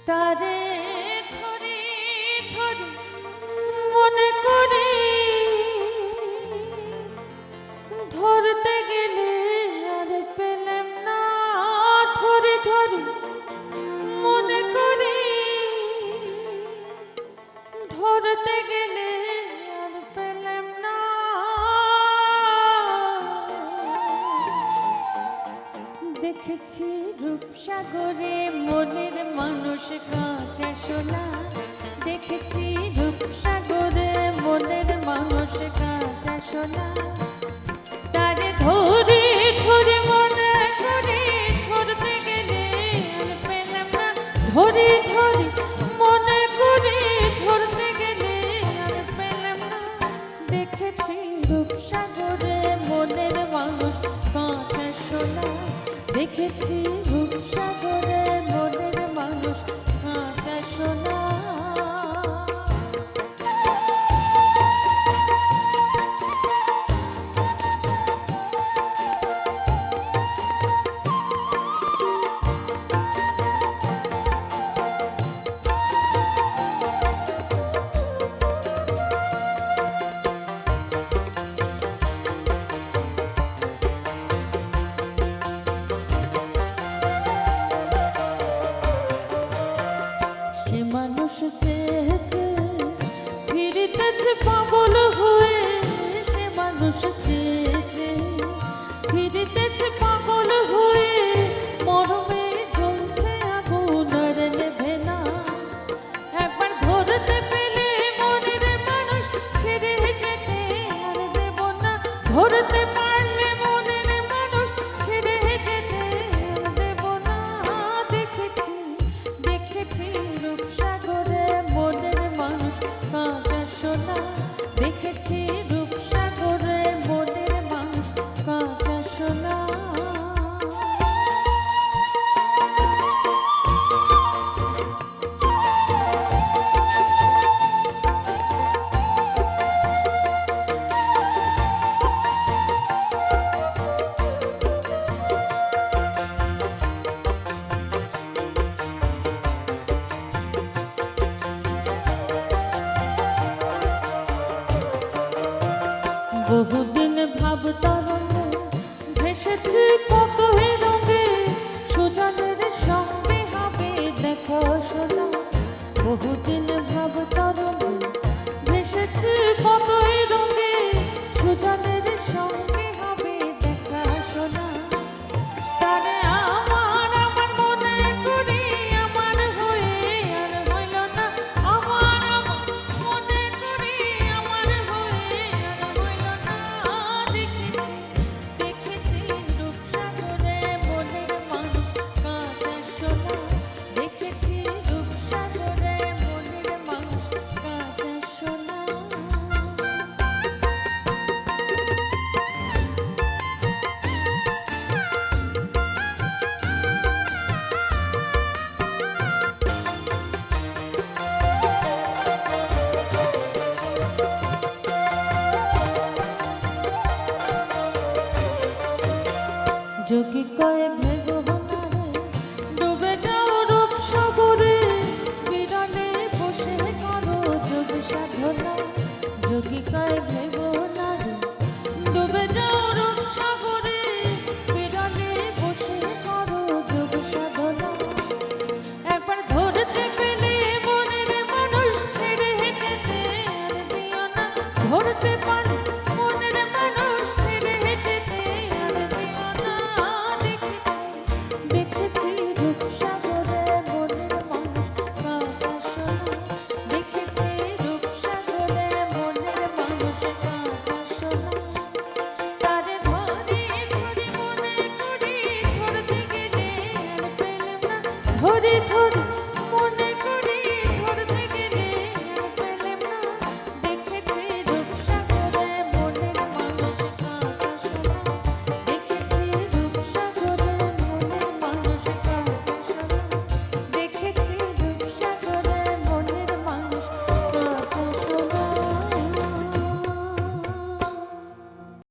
তারে ধরে ধরে মনে করে ধরতে গেলে আর পেলাম না। ধরে ধরে মনে করে ধরতে গেলে আর পেলাম না। দেখেছি রূপসাগরে মনের মানুষ কাঁচা সোনা। দেখেছি রূপসাগরে মনের মানুষ কাঁচা সোনা। তারে ধরে ধরে মনে করে ধরতে গেলে আর পেলাম না। ধরে ধরে মনে করে ধরতে গেলে আর পেলাম না। দেখেছি রূপসাগরে মনের মানুষ কাঁচা সোনা। দেখেছি রূপসাগরে মনের মানুষ কাঁচা সোনা। সে মানুষ চেয়েছে ফিরিতেছে পাগল হয়ে। সে মানুষ চেয়েছে ফিরিতেছে পাগল হয়ে। মরমে জ্বলছে আগুন আর নেভে না। একবার ধরতে পেলে মনের মানুষ ছেড়ে যেতে আর দেব না। ধরতে পারলে মনের মানুষ ছেড়ে যেতে আর দেব না। দেখেছি দেখেছি রূপসাগরে মনের মানুষ কাঁচা সোনা। দেখেছি রূপসাগরে মনের মানুষ কাঁচা সোনা। বহুদিন ভাবতরঙ্গে ভেসেছি কত রঙে। সুজনের সঙ্গে হবে দেখো সোনা। বহুদিন ভাবতরঙ্গে ভেসেছি কত রঙে। সুজনের সঙ্গে হবে দেখা সোনা। তারে আমার আমার মনে করি আমার হয়ে আর হইল না। আমার আমার মনে করি আমার হয়ে আর হইল না। দেখেছি দেখেছি রূপসাগরে মনের মানুষ কাঁচা সোনা। দেখেছি রূপসাগরে মনের মানুষ কাঁচা সোনা। যোগী কয়ে